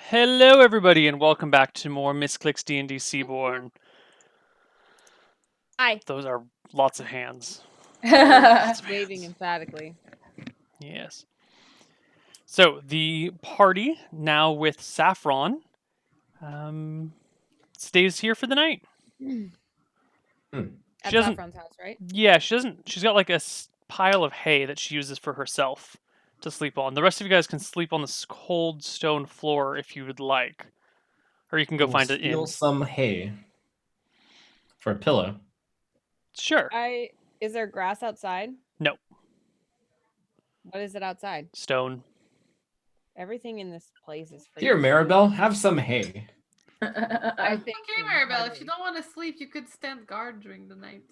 Hello, everybody, and welcome back to more Misscliks D&D Seaborn. Hi. Those are lots of hands. Waving emphatically. Yes. So, the party, now with Saffron, stays here for the night. At She doesn't... Saffron's house, right? Yeah, she doesn't... She's got like a pile of hay that she uses for herself to sleep on. The rest of you guys can sleep on this cold stone floor if you would like. Or you can go find an inn. Steal some hay for a pillow. Sure. Is there grass outside? No. What is it outside? Stone. Everything in this place is free. Here, Maribel, have some hay. I think Okay, Maribel, if you don't want to sleep, you could stand guard during the night.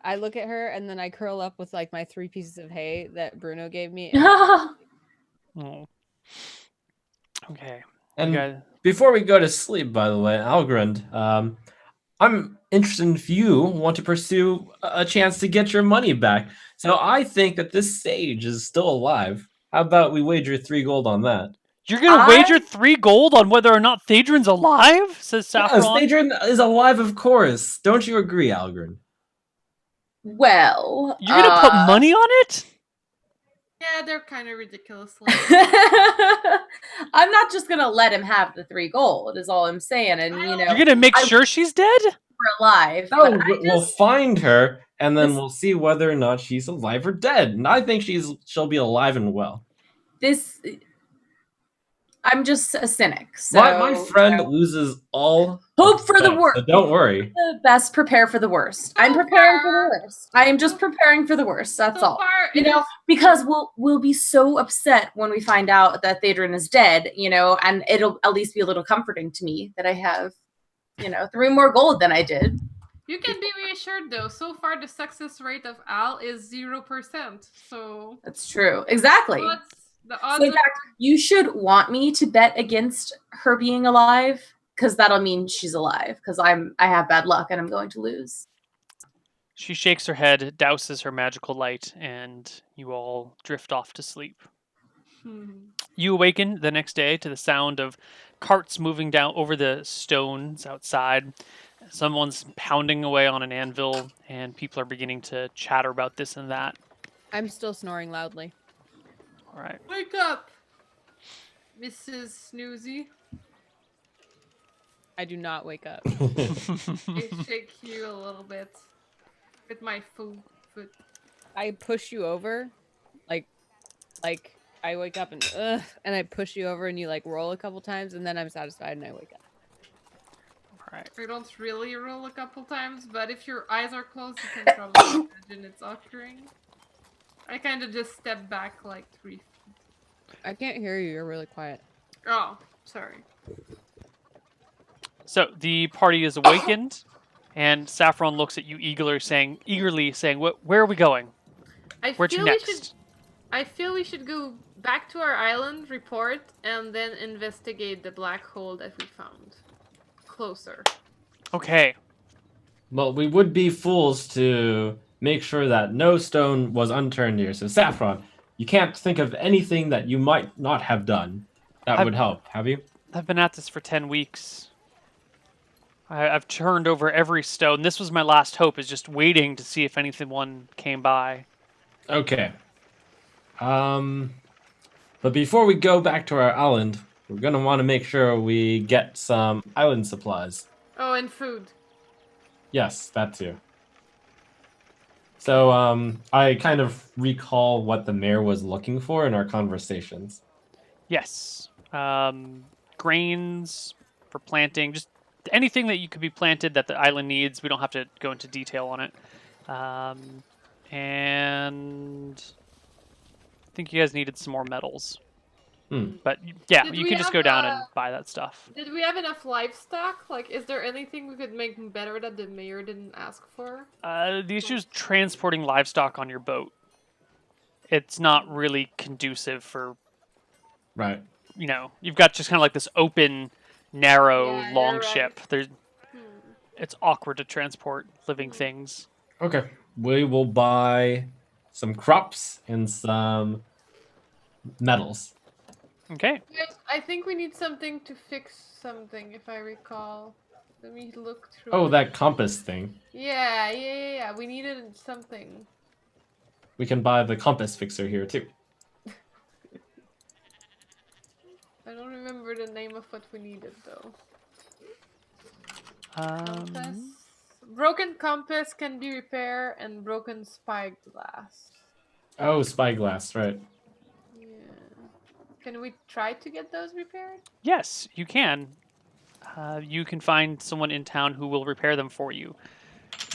I look at her and then I curl up with like my 3 pieces of hay that Bruno gave me. Oh. Okay. And before we go to sleep, by the way, Algrind, I'm interested if you want to pursue a chance to get your money back. So I think that this sage is still alive. How about we wager 3 gold on that? You're gonna wager 3 gold on whether or not Thadrin's alive? Says Saffron. Yes, Thadrin is alive, of course. Don't you agree, Algrind? Well, You're gonna put money on it? Yeah, they're kind of ridiculous. I'm not just gonna let him have the 3 gold. Is all I'm saying. And you know, you're gonna make sure she's dead. We're alive. No, we'll find her, and then we'll see whether or not she's alive or dead. And I think she'll be alive and well. I'm just a cynic. So, my friend loses all hope for the worst. So don't worry. The best, prepare for the worst. I'm preparing for the worst. I am just preparing for the worst. That's all. You know, because we'll be so upset when we find out that Thadrin is dead. You know, and it'll at least be a little comforting to me that I have, 3 more gold than I did. You can be reassured, though. So far, the success rate of Al is 0%. So that's true. Exactly. The odds so in fact, you should want me to bet against her being alive, because that'll mean she's alive. Because I have bad luck and I'm going to lose. She shakes her head, douses her magical light, and you all drift off to sleep. You awaken the next day to the sound of carts moving down over the stones outside. Someone's pounding away on an anvil, and people are beginning to chatter about this and that. I'm still snoring loudly. All right. Wake up, Mrs. Snoozy. I do not wake up. I shake you a little bit with my foot. I push you over, like I wake up and I push you over and you like roll a couple times and then I'm satisfied and I wake up. All right. I don't really roll a couple times, but if your eyes are closed, you can probably imagine it's occurring. I kind of just step back like 3 feet. I can't hear you. You're really quiet. Oh, sorry. So the party is awakened, and Saffron looks at you eagerly saying, "Where are we going? Where to next?" I feel we should go back to our island, report, and then investigate the black hole that we found. Closer. Okay. Well, we would be fools to make sure that no stone was unturned here. So, Saffron, you can't think of anything that you might not have done that would help, have you? I've been at this for 10 weeks. I've turned over every stone. This was my last hope, is just waiting to see if anyone came by. Okay. But before we go back to our island, we're going to want to make sure we get some island supplies. Oh, and food. Yes, that too. So, I kind of recall what the mayor was looking for in our conversations. Yes. Grains for planting, just anything that you could be planted that the island needs. We don't have to go into detail on it. And I think you guys needed some more metals. But yeah, you can just go down and buy that stuff. Did we have enough livestock? Like, is there anything we could make better that the mayor didn't ask for? The issue is transporting livestock on your boat. It's not really conducive for... Right. You've got just kind of like this open, narrow, long ship. It's awkward to transport living things. Okay. We will buy some crops and some metals. Okay. I think we need something to fix something, if I recall. Let me look through. Oh, that compass thing. Yeah. We needed something. We can buy the compass fixer here too. I don't remember the name of what we needed though. Um, Broken compass can be repaired, and broken spyglass. Oh, spyglass, right. Yeah. Can we try to get those repaired? yes, you can. You can find someone in town who will repair them for you.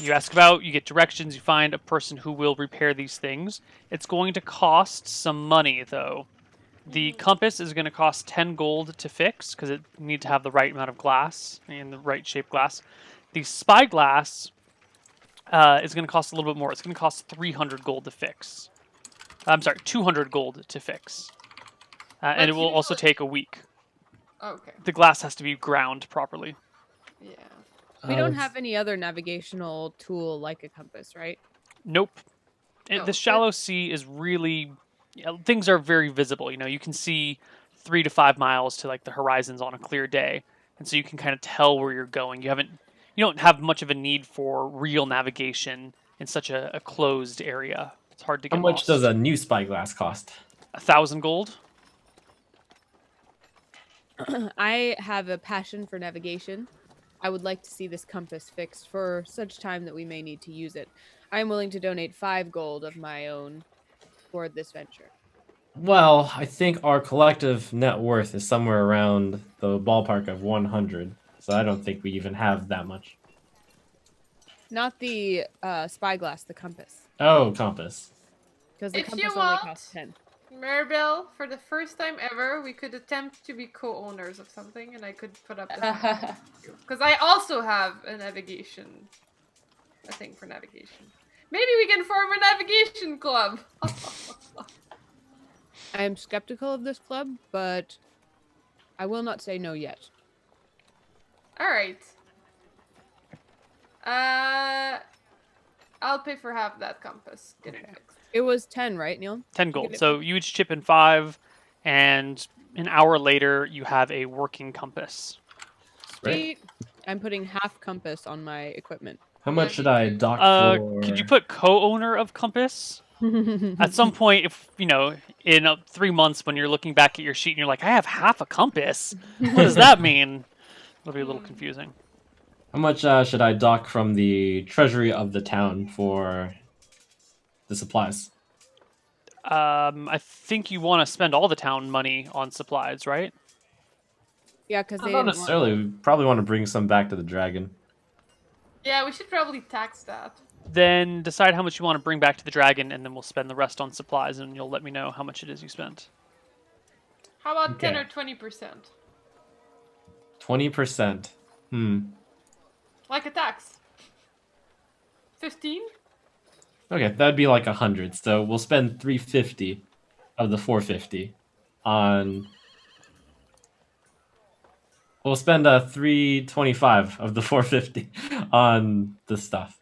You ask about, you get directions, you find a person who will repair these things. It's going to cost some money, though. The compass is going to cost 10 gold to fix, because it needs to have the right amount of glass and the right shaped glass. The spyglass is going to cost a little bit more. It's going to cost 300 gold to fix. I'm sorry, 200 gold to fix. And it will also take a week. Okay. The glass has to be ground properly. Yeah. We don't have any other navigational tool like a compass, right? Nope. No, The shallow sea is really... things are very visible. You know, you can see 3 to 5 miles to like the horizons on a clear day. And so you can kind of tell where you're going. You don't have much of a need for real navigation in such a closed area. It's hard to get How much lost. does a new spyglass cost? 1,000 gold. I have a passion for navigation. I would like to see this compass fixed for such time that we may need to use it. I am willing to donate 5 gold of my own for this venture. Well, I think our collective net worth is somewhere around the ballpark of 100. So I don't think we even have that much. Not the spyglass, the compass. Oh, compass. Because the If compass you only want, costs 10. Maribel, for the first time ever, we could attempt to be co-owners of something, and I could put up the because I also have a thing for navigation. Maybe we can form a navigation club. I am skeptical of this club, but I will not say no yet. All right. I'll pay for half that compass. Get it fixed. It was 10, right, Neil? 10 gold. So you each chip in 5, and an hour later, you have a working compass. Sweet. I'm putting half compass on my equipment. How much should I dock for? Could you put co-owner of compass? At some point, if in 3 months when you're looking back at your sheet and you're like, I have half a compass. What does that mean? It'll be a little confusing. How much should I dock from the treasury of the town for the supplies? I think you want to spend all the town money on supplies, right? Yeah, because they Not didn't necessarily. We probably want to bring some back to the dragon. Yeah, we should probably tax that. Then decide how much you want to bring back to the dragon, and then we'll spend the rest on supplies, and you'll let me know how much it is you spent. How about 10 Okay. or 20%? 20%. Like a tax. 15? Okay, that'd be like 100. So we'll spend 350 of the 450 on. We'll spend 325 of the 450 on the stuff.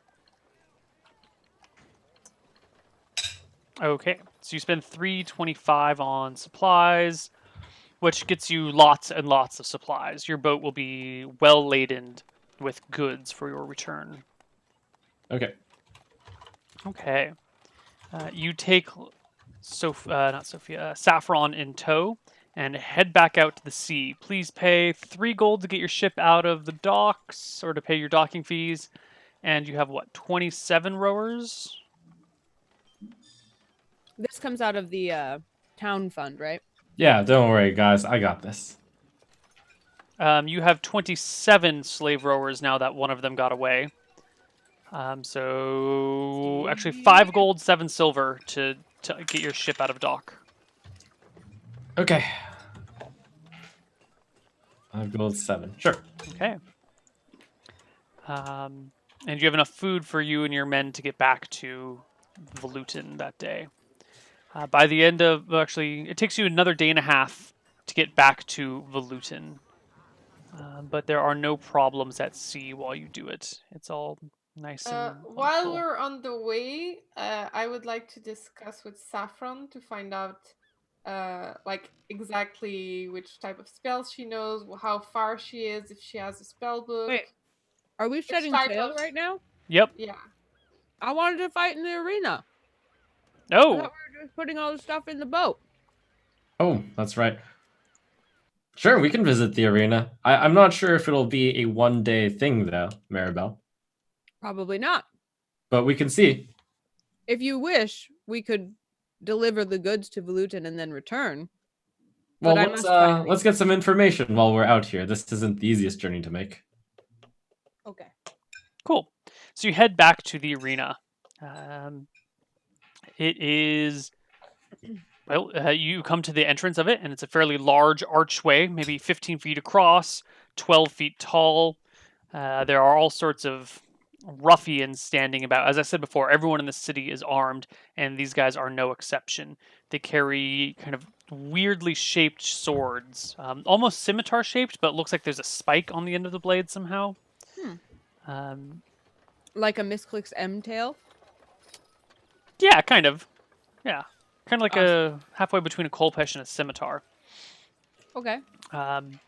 Okay, so you spend 325 on supplies, which gets you lots and lots of supplies. Your boat will be well laden with goods for your return. Okay. Okay. You take Saffron in tow and head back out to the sea. Please pay 3 gold to get your ship out of the docks or to pay your docking fees. And you have, 27 rowers? This comes out of the town fund, right? Yeah, don't worry, guys. I got this. You have 27 slave rowers now that one of them got away. So actually 5 gold, 7 silver to get your ship out of dock. Okay. 5 gold, 7. Sure. Okay. And you have enough food for you and your men to get back to Volutin that day. By the end of... Actually, it takes you another day and a half to get back to Volutin. But there are no problems at sea while you do it. It's all nice and while wonderful. we're on the way, I would like to discuss with Saffron to find out like exactly which type of spells she knows, how far she is, if she has a spell book. Wait, are we setting sail right now? Yep. Yeah. I wanted to fight in the arena. I Oh, thought we were just putting all the stuff in the boat. Oh, that's right. Sure, we can visit the arena. I'm not sure if it'll be a one-day thing, though, Maribel. Probably not. But we can see. If you wish, we could deliver the goods to Volutin and then return. Well, But I must find let's get some information while we're out here. This isn't the easiest journey to make. Okay. cool. So you head back to the arena. It is... Well, you come to the entrance of it, and it's a fairly large archway, maybe 15 feet across, 12 feet tall. There are all sorts of ruffians standing about. As I said before, everyone in the city is armed, and these guys are no exception. They carry kind of weirdly shaped swords, almost scimitar shaped, but it looks like there's a spike on the end of the blade somehow. Like a Misscliks M tail? Yeah, kind of. Yeah. Kind of like a halfway between a kolpesh and a scimitar. Okay. And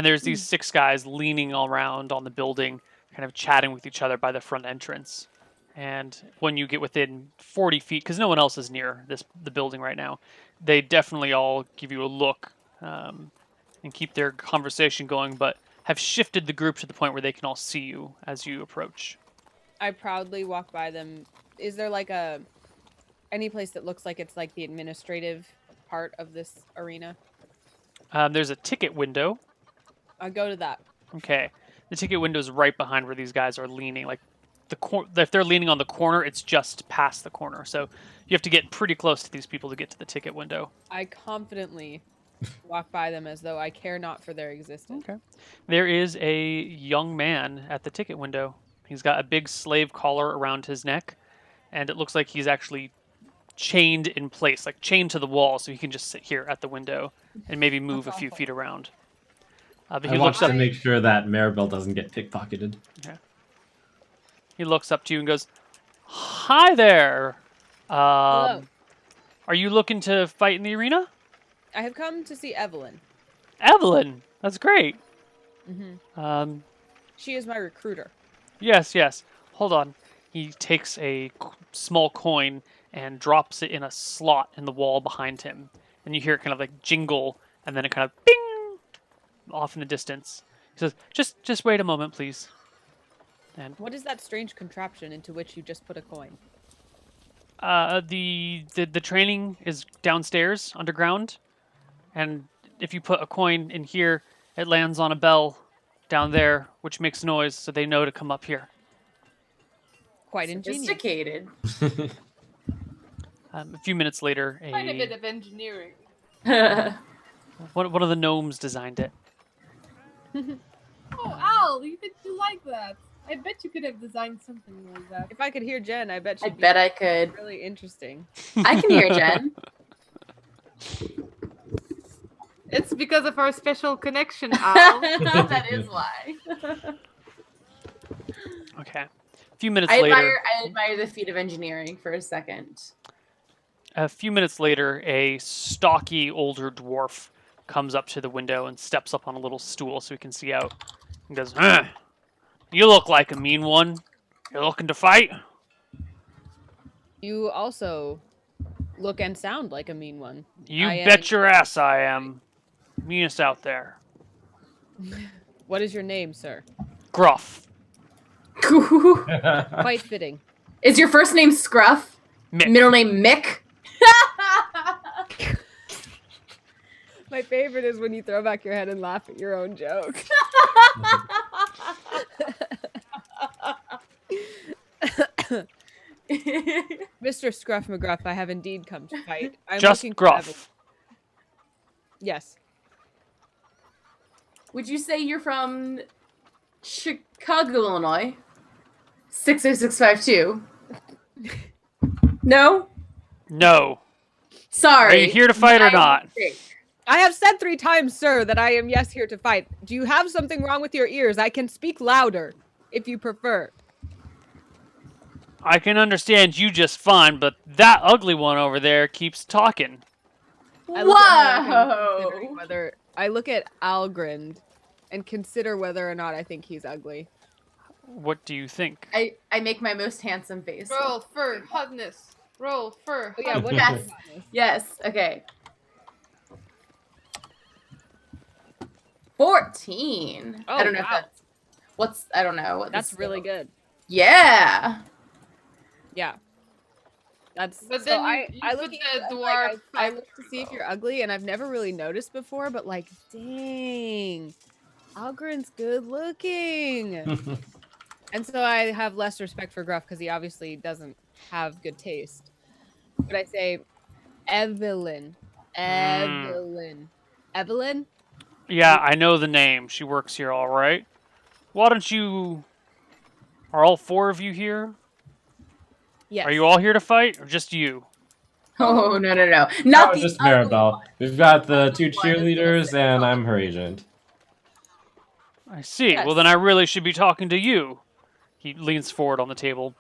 there's these 6 guys leaning around on the building, kind of chatting with each other by the front entrance. And when you get within 40 feet, because no one else is near the building right now, they definitely all give you a look and keep their conversation going, but have shifted the group to the point where they can all see you as you approach. I proudly walk by them. Is there like any place that looks like it's like the administrative part of this arena? There's a ticket window. I go to that. Okay. The ticket window is right behind where these guys are leaning. Like if they're leaning on the corner, it's just past the corner. So you have to get pretty close to these people to get to the ticket window. I confidently walk by them as though I care not for their existence. Okay. There is a young man at the ticket window. He's got a big slave collar around his neck, and it looks like he's actually chained in place, like chained to the wall, so he can just sit here at the window and maybe move a few feet around. But he looks up to make sure that Maribel doesn't get pickpocketed. Yeah. He looks up to you and goes, "Hi there. Hello. Are you looking to fight in the arena?" I have come to see Evelyn. Evelyn, that's great. Mm-hmm. She is my recruiter. Yes. Hold on. He takes a small coin and drops it in a slot in the wall behind him. And you hear it kind of like jingle, and then it kind of bing off in the distance. He says, just wait a moment, please. And what is that strange contraption into which you just put a coin? The training is downstairs, underground. And if you put a coin in here, it lands on a bell down there, which makes noise, so they know to come up here. Quite ingenious. Sophisticated. A few minutes later, Quite a bit of engineering. one of the gnomes designed it. Oh, Al, you like that. I bet you could have designed something like that. If I could hear Jen, I bet I could. Really interesting. I can hear Jen. It's because of our special connection, Al. That is why. Okay. A few minutes later... I admire the feat of engineering for a second. A few minutes later, a stocky older dwarf comes up to the window and steps up on a little stool so he can see out. And goes, "You look like a mean one. You're looking to fight?" You also look and sound like a mean one. You bet your ass I am. Meanest out there. What is your name, sir? Gruff. Quite fitting. Is your first name Scruff? Mick. Middle name Mick? My favorite is when you throw back your head and laugh at your own joke. Mr. Scruff McGruff, I have indeed come to fight. I'm Just looking Gruff. Yes. Would you say you're from Chicago, Illinois? 60652. No? No. Sorry. Are you here to fight or not? I have said 3 times, sir, that I am here to fight. Do you have something wrong with your ears? I can speak louder, if you prefer. I can understand you just fine, but that ugly one over there keeps talking. I look at Algrind and consider whether or not I think he's ugly. What do you think? I make my most handsome face. Roll for hotness. Roll for Oh, yeah, what Yes. is hotness? Yes. Okay. 14. Oh, I don't know wow. if that's I don't know what That's really good. Yeah. Yeah. That's But so then I you look put at you the and, like, dwarf I look to factor, see if though. you're ugly, and I've never really noticed before, but like, dang, Algrin's good looking. And so I have less respect for Gruff because he obviously doesn't have good taste. But I say, Evelyn. Evelyn. Evelyn? Yeah, I know the name. She works here, all right. Why don't you... Are all 4 of you here? Yes. Are you all here to fight, or just you? Oh, no. Not No, the just ugly Maribel. one. We've got the 2 One is gonna cheerleaders, say, and oh. I'm her agent. I see. Yes. Well, then I really should be talking to you. He leans forward on the table.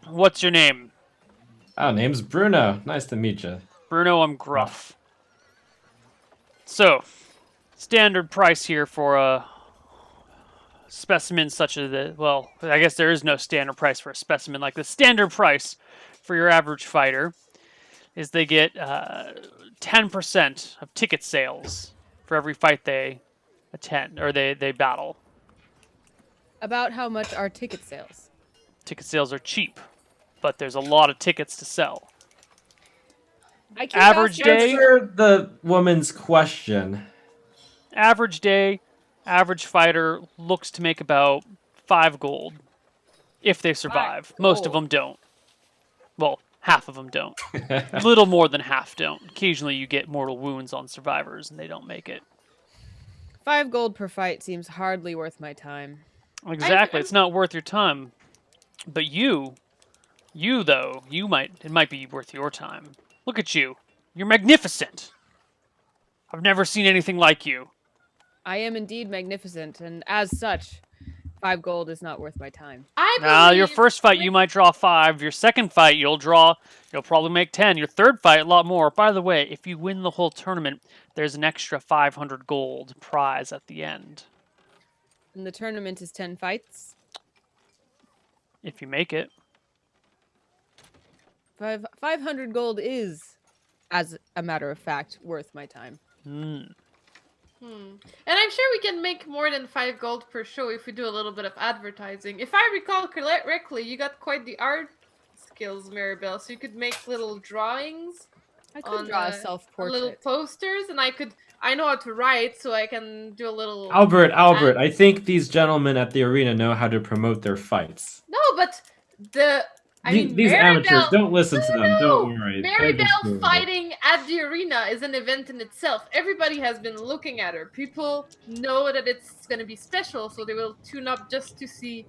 What's your name? Oh, name's Bruno. Nice to meet you. Bruno, I'm Gruff. So, standard price here for a specimen such as the... Well, I guess there is no standard price for a specimen. Like, the standard price for your average fighter is they get 10% of ticket sales for every fight they attend, or they battle. About how much are ticket sales? Ticket sales are cheap, but there's a lot of tickets to sell. I keep Average asking- day? Answer the woman's question. Average day, average fighter looks to make about 5 gold if they survive. Most of gold. them don't. Well, half of them don't. A little more than half don't. Occasionally you get mortal wounds on survivors and they don't make it. 5 gold per fight seems hardly worth my time. Exactly, it's not worth your time. But you though, it might be worth your time. Look at you. You're magnificent. I've never seen anything like you. I am indeed magnificent, and as such, 5 gold is not worth my time. Now, your first fight, you might draw 5. Your second fight, you'll probably make 10. Your third fight, a lot more. By the way, if you win the whole tournament, there's an extra 500 gold prize at the end. And the tournament is 10 fights. If you make it. 500 gold is, as a matter of fact, worth my time. Hmm. And I'm sure we can make more than 5 gold per show if we do a little bit of advertising. If I recall correctly, you got quite the art skills, Maribel, so you could make little drawings. I could draw a self-portrait. Little posters, and I know how to write, so I can do a little... Albert, I think these gentlemen at the arena know how to promote their fights. No, but These amateurs, don't listen to them. Don't worry. Maribel fighting at the arena is an event in itself. Everybody has been looking at her. People know that it's going to be special, so they will tune up just to see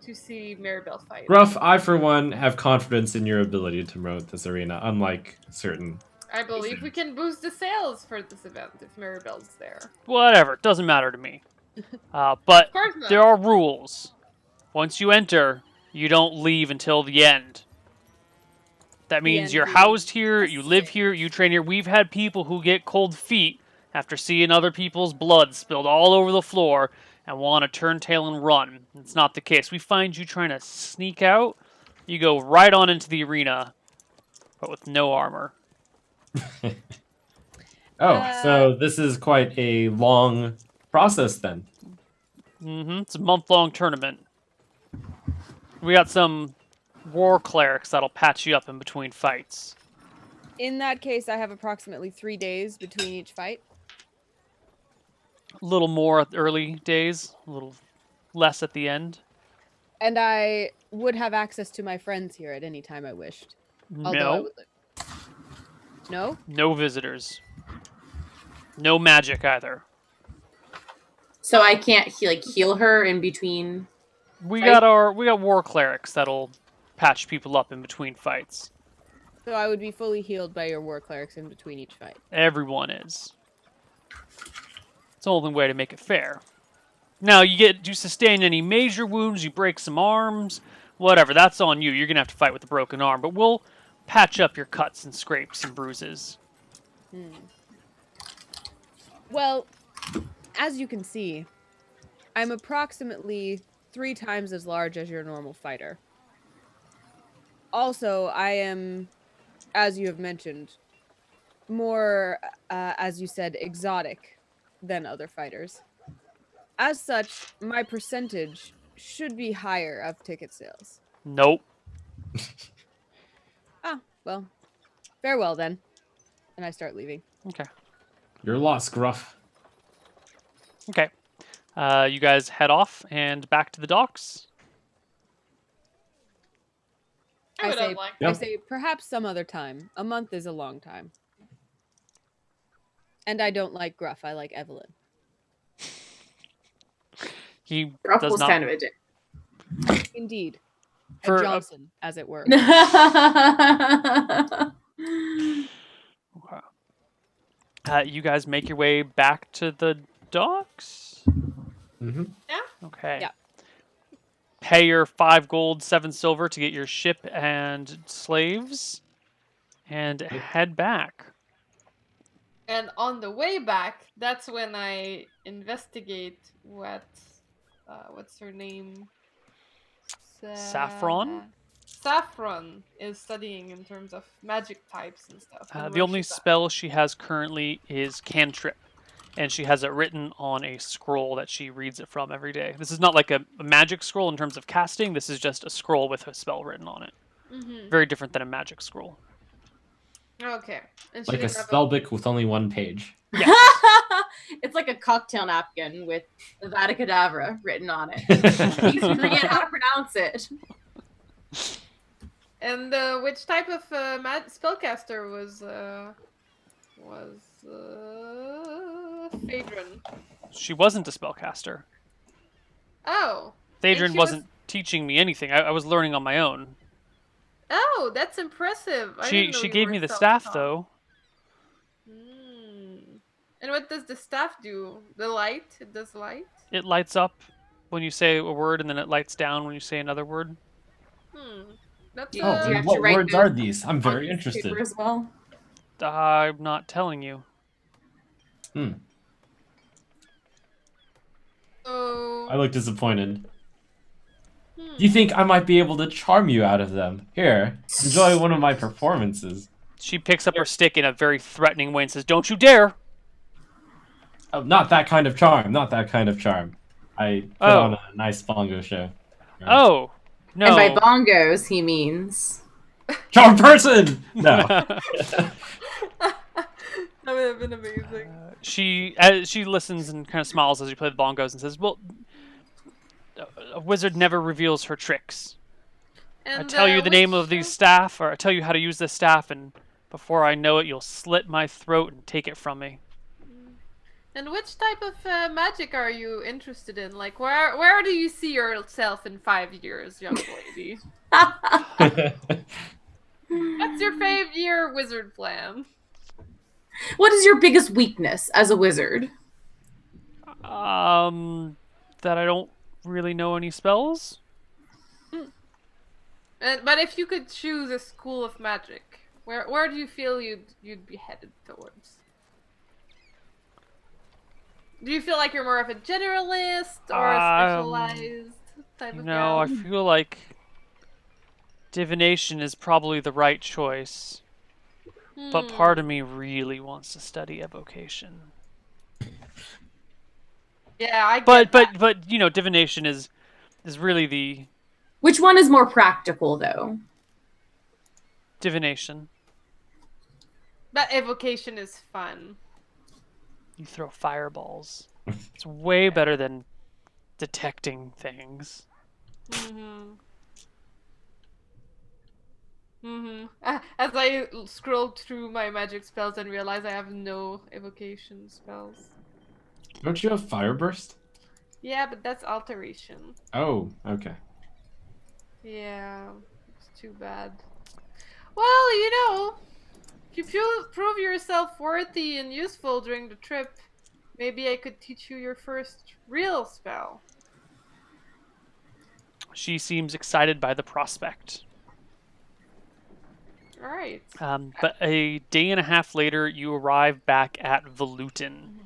Maribel fight. Gruff, I for one have confidence in your ability to promote this arena, unlike certain. I believe we can boost the sales for this event if Maribel's there. Whatever, it doesn't matter to me. But Of course not. there are rules. Once you enter, you don't leave until the end. That means you're housed here, you live here, you train here. We've had people who get cold feet after seeing other people's blood spilled all over the floor and want to turn tail and run. It's not the case. We find you trying to sneak out, you go right on into the arena, but with no armor. So this is quite a long process then. It's a month-long tournament. We got some war clerics that'll patch you up in between fights. In that case, I have approximately 3 days between each fight. A little more at the early days, a little less at the end. And I would have access to my friends here at any time I wished. No. No? No visitors. No magic either. So I can't heal her in between. We got war clerics that'll patch people up in between fights. So I would be fully healed by your war clerics in between each fight. Everyone is. It's the only way to make it fair. Now, you sustain any major wounds, you break some arms, whatever, that's on you. You're going to have to fight with a broken arm, but we'll patch up your cuts and scrapes and bruises. Well, as you can see, I'm approximately 3 times as large as your normal fighter. Also, I am, as you have mentioned, more, as you said, exotic than other fighters. As such, my percentage should be higher of ticket sales. Nope. Ah, well, farewell then. And I start leaving. Okay. You're lost, Gruff. Okay. You guys head off and back to the docks. I would have say, liked I Yep. say, perhaps some other time. A month is a long time. And I don't like Gruff. I like Evelyn. He Gruff does was not. kind of a dick. Indeed. For a a- Johnson, as it were. Okay. You guys make your way back to the docks. Mm-hmm. Okay. Yeah. Pay your 5 gold, 7 silver to get your ship and slaves, and head back. And on the way back, that's when I investigate what's her name? Saffron? Saffron is studying in terms of magic types and stuff. and The where only she's at. spell she has currently is cantrip, and she has it written on a scroll that she reads it from every day. This is not like a magic scroll in terms of casting. This is just a scroll with a spell written on it. Mm-hmm. Very different than a magic scroll. Okay. And she Like a didn't have spell book with only 1 page. Yes. It's like a cocktail napkin with Avada Kedavra written on it. You forget how to pronounce it. And which type of spellcaster was Phaedron? She wasn't a spellcaster. Oh. Phaedron she wasn't teaching me anything. I was learning on my own. Oh, that's impressive. I didn't know She you gave were me the staff self-taught. though. And what does the staff do? The light? It does light? It lights up when you say a word, and then it lights down when you say another word. That's Do you Oh, have and to what write words those are these? I'm on very piece of paper interested. as well. I'm not telling you. So, I look disappointed. Do you think I might be able to charm you out of them? Here, enjoy one of my performances. She picks up her stick in a very threatening way and says, "Don't you dare!" Oh, not that kind of charm. Not that kind of charm. I put on a nice bongo show. Oh, no. And by bongos, he means Charm person! No. that would have been amazing. She listens and kind of smiles as you play the bongos and says, "Well, a wizard never reveals her tricks. And, I tell you the name which- of these staff, or I tell you how to use this staff, and before I know it, you'll slit my throat and take it from me." And which type of magic are you interested in? Like, where do you see yourself in 5 years, young lady? What's your 5-year wizard plan? What is your biggest weakness as a wizard? That I don't really know any spells. But if you could choose a school of magic, where do you feel you'd be headed towards? Do you feel like you're more of a generalist or a specialized type of No, I gal? feel like divination is probably the right choice. But part of me really wants to study evocation. Yeah, I get that. But you know, divination is really the Which one is more practical, though? divination. But evocation is fun. You throw fireballs. It's way better than detecting things. As I scrolled through my magic spells and realized I have no evocation spells. Don't you have Fireburst? Yeah, but that's alteration. Oh, okay. Yeah, it's too bad. Well, you know, if you prove yourself worthy and useful during the trip, maybe I could teach you your first real spell. She seems excited by the prospect. Alright. But a day and a half later, you arrive back at Volutin.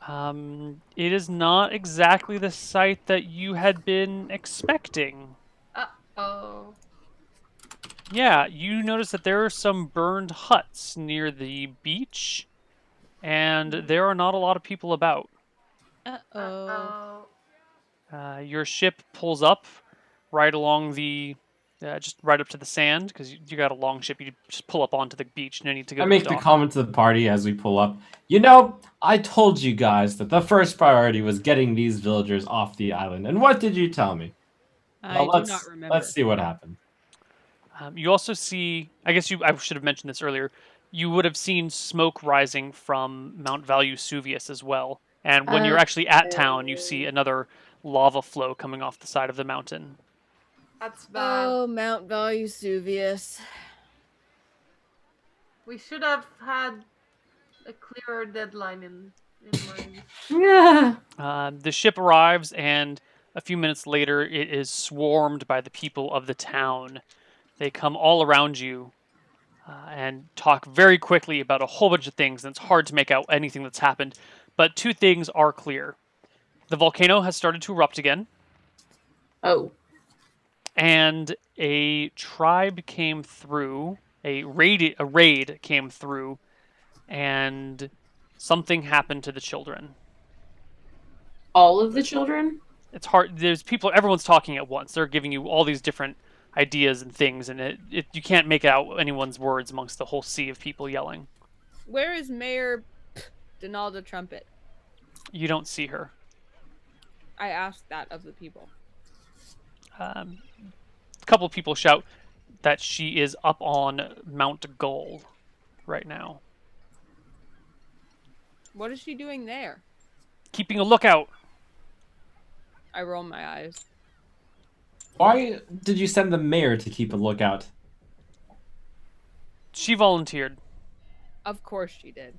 It is not exactly the site that you had been expecting. Uh-oh. Yeah, you notice that there are some burned huts near the beach, and there are not a lot of people about. Uh-oh. Your ship pulls up right along the, just right up to the sand, because you got a long ship. You just pull up onto the beach, no need to go I to make the the dock. comment to the party as we pull up. You know, I told you guys that the first priority was getting these villagers off the island. And what did you tell me? I do not remember. Let's see what happened. You also see, I should have mentioned this earlier, you would have seen smoke rising from Mount Vesuvius as well. And when you're actually at town, you see another lava flow coming off the side of the mountain. That's bad. Oh, Mount Vesuvius. We should have had a clearer deadline in mind. Yeah. The ship arrives, and a few minutes later, it is swarmed by the people of the town. They come all around you and talk very quickly about a whole bunch of things, and it's hard to make out anything that's happened. But two things are clear. The volcano has started to erupt again, Oh. and a tribe came through, a raid came through, and something happened to the children. All of the children? It's hard. There's people. Everyone's talking at once. They're giving you all these different ideas and things, and you can't make out anyone's words amongst the whole sea of people yelling. Where is Mayor Donalda Trumpet? You don't see her. I asked that of the people. A couple of people shout that she is up on Mount Gull right now. What is she doing there? Keeping a lookout. I roll my eyes. Why did you send the mayor to keep a lookout? She volunteered. Of course she did.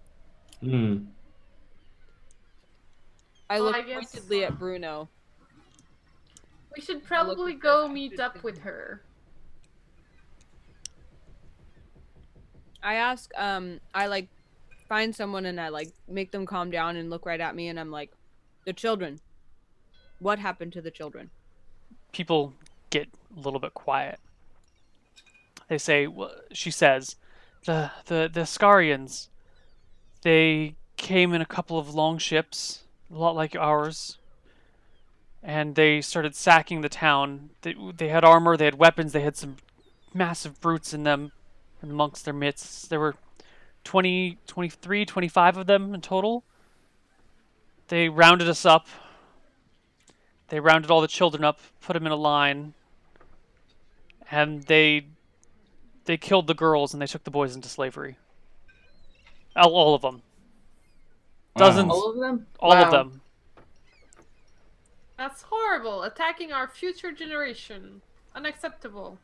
I look pointedly at Bruno. We should probably go meet up with her. I ask, I find someone and I make them calm down and look right at me, and I'm like, the children. What happened to the children? People get a little bit quiet. They say, well, she says, the Ascarians, they came in a couple of long ships, a lot like ours, and they started sacking the town. They had armor, they had weapons, they had some massive brutes in them amongst their midst. There were 20, 23, 25 of them in total. They rounded us up. They rounded all the children up, put them in a line, and they killed the girls and they took the boys into slavery. All of them. Dozens. All of them? All of them. That's horrible. Attacking our future generation. Unacceptable.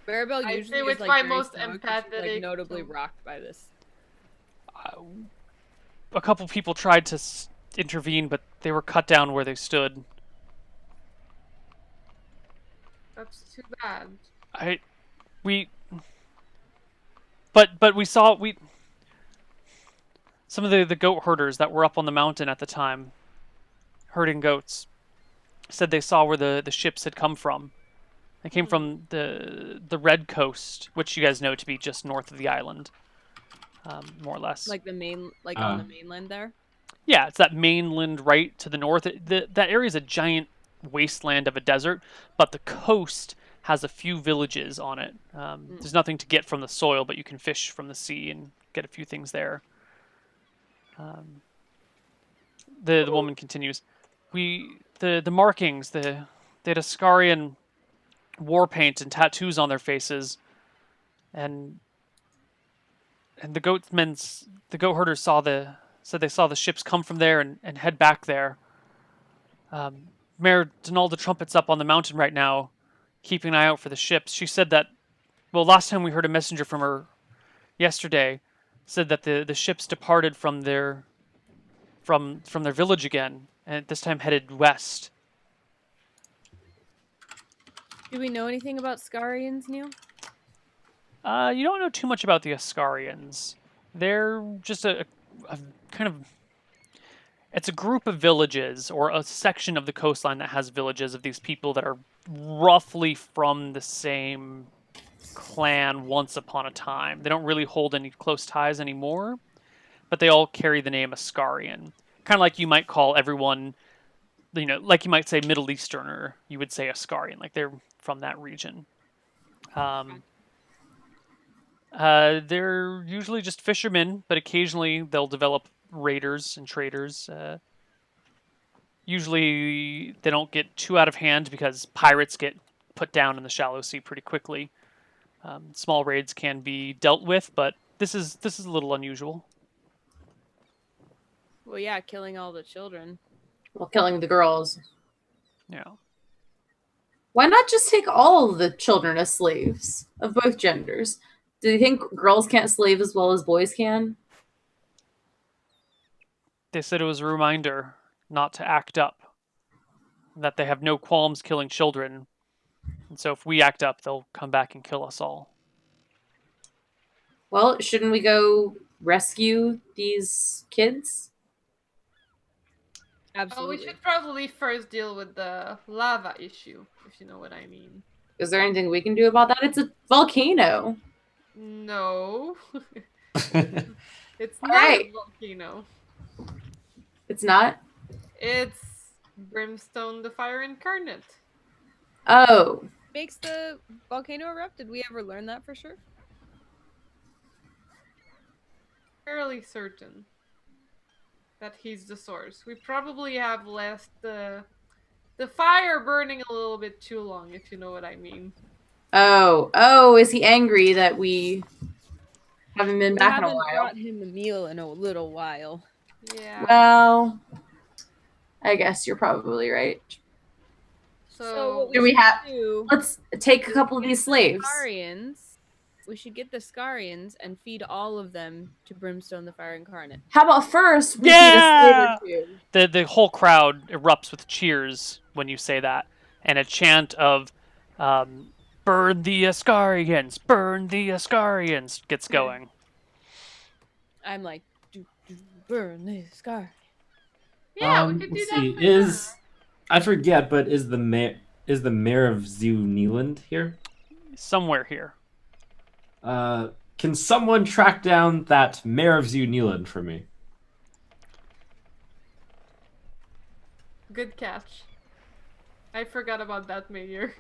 Maribel usually say with is my very most smug, empathetic she's, notably rocked by this. A couple people tried to intervene, but they were cut down where they stood. That's too bad. But we saw some of the goat herders that were up on the mountain at the time, herding goats, said they saw where the ships had come from. They came from the Red Coast, which you guys know to be just north of the island, more or less. Like on the mainland there? Yeah, it's that mainland right to the north. That area is a giant wasteland of a desert, but the coast has a few villages on it. There's nothing to get from the soil, but you can fish from the sea and get a few things there. The woman continues. The markings, they had Ascarian war paint and tattoos on their faces, and the goat herders said they saw the ships come from there and head back there. Mayor Donalda Trumpet's up on the mountain right now, keeping an eye out for the ships. She said that, well, last time we heard a messenger from her yesterday, said that the ships departed from their village again, and this time headed west. Do we know anything about Scarians, Neil? You don't know too much about the Ascarians. They're just a kind of It's a group of villages, or a section of the coastline that has villages of these people that are roughly from the same clan once upon a time. They don't really hold any close ties anymore, but they all carry the name Ascarian. Kind of like you might call everyone, like you might say Middle Easterner, you would say Ascarian, like they're from that region. They're usually just fishermen, but occasionally they'll develop raiders and traders. Usually they don't get too out of hand because pirates get put down in the shallow sea pretty quickly. Small raids can be dealt with, but this is a little unusual. Well, yeah, killing all the children. Well, killing the girls. Yeah. Why not just take all of the children as slaves of both genders? Do you think girls can't slave as well as boys can? They said it was a reminder not to act up, that they have no qualms killing children, and so if we act up, they'll come back and kill us all. Well, shouldn't we go rescue these kids? Absolutely. We should probably first deal with the lava issue, if you know what I mean. Is there anything we can do about that? It's a volcano. No. It's not right. a volcano. It's not? It's Brimstone the Fire Incarnate. Oh. Makes the volcano erupt? Did we ever learn that for sure? Fairly certain that he's the source. We probably have left the fire burning a little bit too long, if you know what I mean. Oh, is he angry that we haven't been back in a while? We haven't brought him a meal in a little while. Yeah. Well, I guess you're probably right. So do we have? Let's take a couple of these slaves. We should get the Scarians and feed all of them to Brimstone the Fire Incarnate. How about first we feed a slave or two? The whole crowd erupts with cheers when you say that, and a chant of "Burn the Ascarians! Burn the Ascarians!" gets going. I'm like, burn the Ascarians. Yeah, we could do that. I forget, but is the mayor of Zoo Neeland here? Somewhere here. Can someone track down that mayor of Zoo Neeland for me? Good catch. I forgot about that mayor.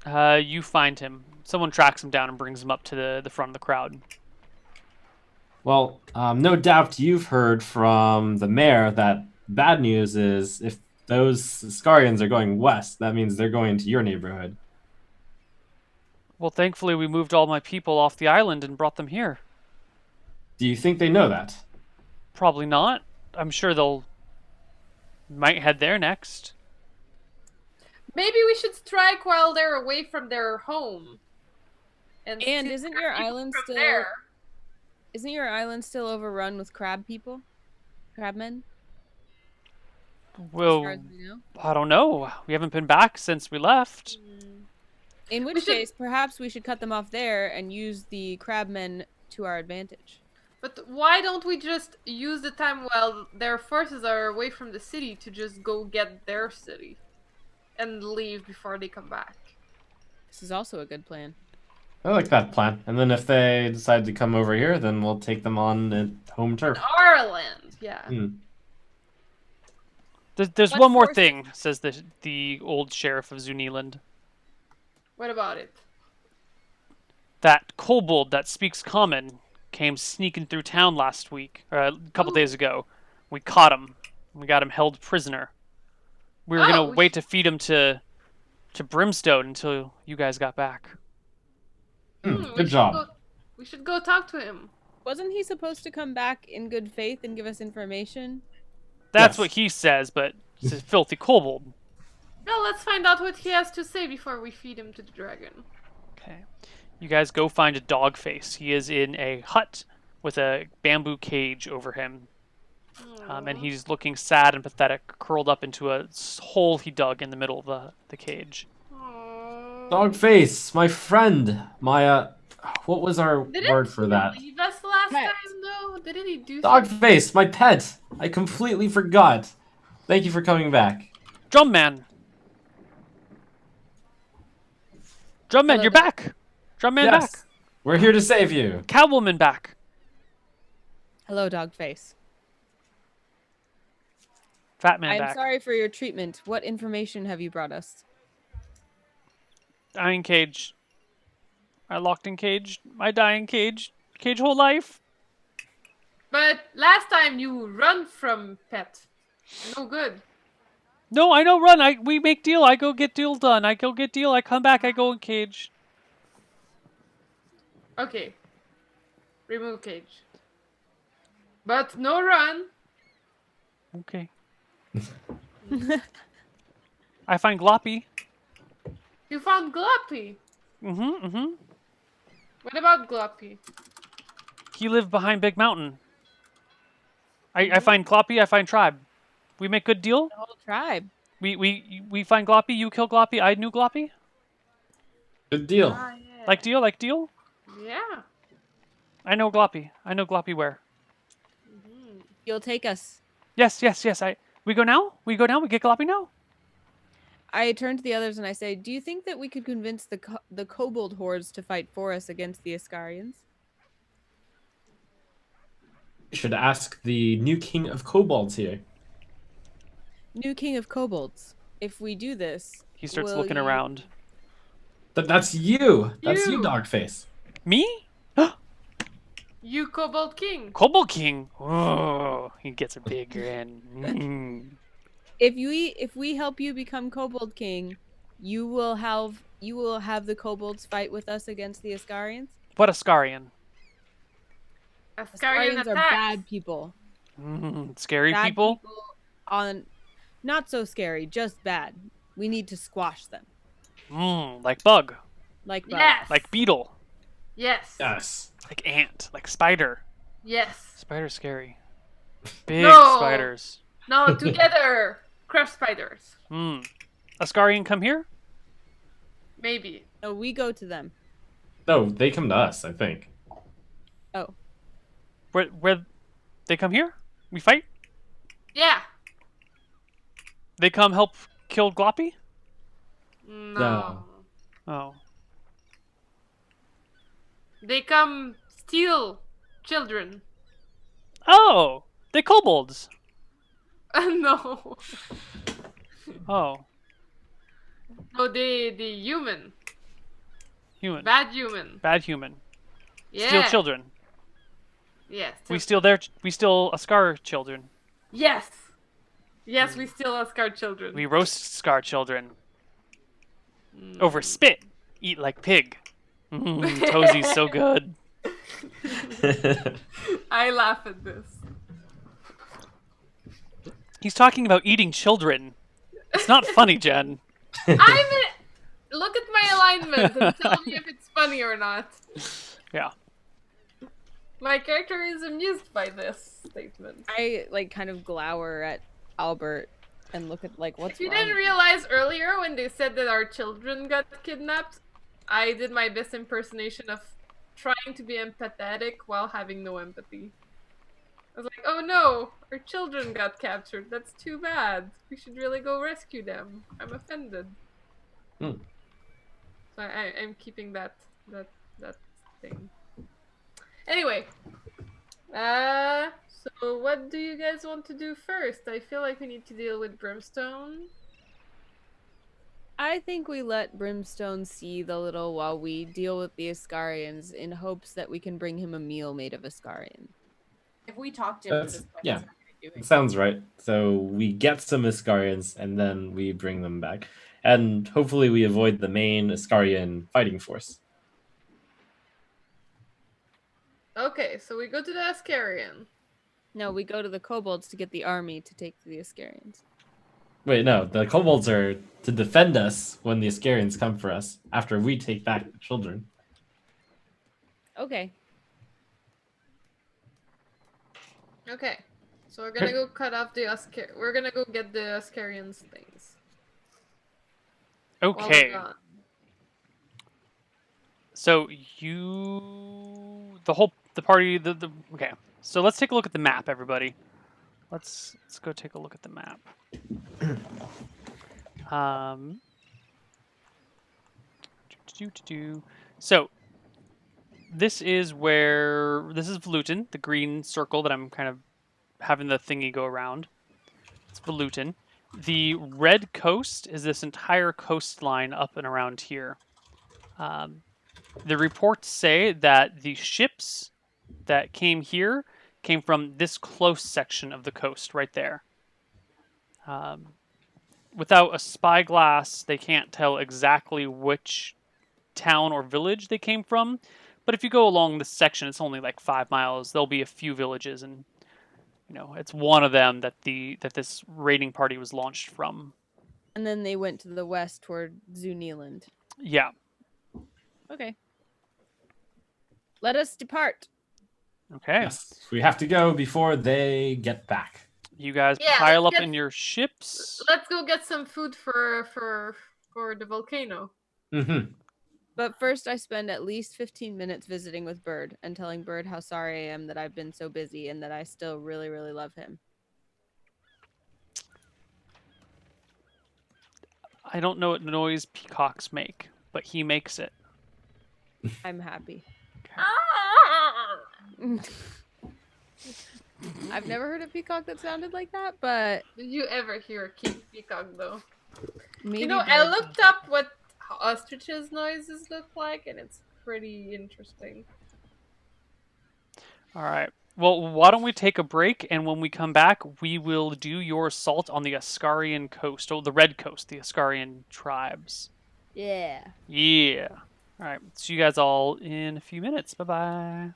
You find him. Someone tracks him down and brings him up to the front of the crowd. Well, no doubt you've heard from the mayor that bad news is if those Scarians are going west, that means they're going to your neighborhood. Well, thankfully we moved all my people off the island and brought them here. Do you think they know that? Probably not. I'm sure might head there next. Maybe we should strike while they're away from their home. And isn't your island still there? Isn't your island still overrun with crab people? Crabmen? Well, I don't know. We haven't been back since we left. In which case, perhaps we should cut them off there and use the crabmen to our advantage. But why don't we just use the time while their forces are away from the city to just go get their city and leave before they come back? This is also a good plan. I like that plan. And then if they decide to come over here, then we'll take them on home turf. Our land, yeah. There's one more thing, says the old sheriff of Zuneland. What about it? That kobold that speaks common came sneaking through town last week, or a couple days ago. We caught him. We got him held prisoner. We were gonna wait to feed him to Brimstone until you guys got back. Good job. We should go talk to him. Wasn't he supposed to come back in good faith and give us information? That's what he says, but it's a filthy kobold. Well, let's find out what he has to say before we feed him to the dragon. Okay. You guys go find a dog face. He is in a hut with a bamboo cage over him. And he's looking sad and pathetic, curled up into a hole he dug in the middle of the cage. Dogface, my friend, my what was our word for that? Did he leave us last time though? didn't he do something? Dogface, my pet. I completely forgot. Thank you for coming back. Drumman. Drumman, Hello, you're Dog. back. Drumman Yes, back. we're here to save you. Cowwoman back. Hello, Dogface. Fat man I'm back. sorry for your treatment. What information have you brought us? Dying cage. I locked in cage. My dying cage. Cage whole life. But last time you run from pet. No good. No, I know run. We make deal. I go get deal done. I go get deal. I come back. I go in cage. Okay. Remove cage. But no run. Okay. I find Gloppy. You found Gloppy. Mm-hmm. What about Gloppy? He lived behind Big Mountain. I find Gloppy. I find Tribe. We make good deal. The whole tribe. We find Gloppy. You kill Gloppy. I knew Gloppy. Good deal. Ah, yeah. Like deal. Like deal. Yeah. I know Gloppy. I know Gloppy where. You'll take us. Yes. We go now. We go now. We get Gloppy now. I turn to the others and I say, do you think that we could convince the kobold hordes to fight for us against the Ascarians? You should ask the new king of kobolds here. New king of kobolds. If we do this, He starts will looking you- around. That's you. That's you, You. Dogface. Me? You Kobold King. Kobold King. Oh, he gets a big grin. Mm. If we help you become kobold king, you will have the kobolds fight with us against the Ascarians. What a Scarian. Ascarian Ascarians are attacks. bad people. Scary Bad people. on not so scary, just bad. We need to squash them. Like bug. Like bugs. Yes. Like beetle. Yes. Yes. Like ant. Like spider. Yes. Spider's scary. Big No. spiders. No, together. Crush spiders. Ascarian, come here. Maybe. No, we go to them. No, they come to us, I think. Oh. Where they come here? We fight? Yeah. They come help kill Gloppy? No. Oh. They come steal children. Oh! They kobolds. No. Oh. No, the human. Human. Bad human. Bad human. Yeah. Steal children. Yes. We steal Ascar children. Yes. Yes, we steal Ascar children. We roast Scar children. Over spit. Eat like pig. Tozy's so good. I laugh at this. He's talking about eating children. It's not funny, Jen. Look at my alignment and tell me if it's funny or not. Yeah. My character is amused by this statement. I kind of glower at Albert and look at what's If you wrong didn't with realize earlier when they said that our children got kidnapped, I did my best impersonation of trying to be empathetic while having no empathy. I was like, oh no, our children got captured. That's too bad. We should really go rescue them. I'm offended. So I'm keeping that thing. Anyway, so what do you guys want to do first? I feel like we need to deal with Brimstone. I think we let Brimstone seethe a little while we deal with the Ascarians in hopes that we can bring him a meal made of Ascarian. If we talk to him, That's- yeah. It sounds right. So we get some Ascarians and then we bring them back. And hopefully we avoid the main Ascarian fighting force. Okay, so we go to the Ascarian. No, we go to the kobolds to get the army to take the Ascarians. Wait, no, the kobolds are to defend us when the Ascarians come for us after we take back the children. Okay. Okay, so we're gonna go cut off the We're gonna go get the Ascarians things. while we're Okay. gone. So the party, okay. So let's take a look at the map, everybody. Let's go take a look at the map. So this is Volutin, the green circle that I'm kind of having the thingy go around. It's Volutin. The red coast is this entire coastline up and around here. The reports say that the ships that came here came from this close section of the coast right there. Without a spyglass, they can't tell exactly which town or village they came from. But if you go along this section, it's only like 5 miles. There'll be a few villages, and it's one of them that this raiding party was launched from. And then they went to the west toward Zuniland. Yeah. Okay. Let us depart. Okay. Yes, we have to go before they get back. You guys pile up in your ships. Let's go get some food for the volcano. Mm-hmm. But first, I spend at least 15 minutes visiting with Bird and telling Bird how sorry I am that I've been so busy and that I still really, really love him. I don't know what noise peacocks make, but he makes it. I'm happy. Okay. I've never heard a peacock that sounded like that, but... Did you ever hear a peacock, though? Maybe I looked up what ostriches' noises look like, and it's pretty interesting. All right. Well, why don't we take a break, and when we come back, we will do your assault on the Ascarian coast, the Red Coast, the Ascarian tribes. Yeah. Yeah. All right. See you guys all in a few minutes. Bye-bye.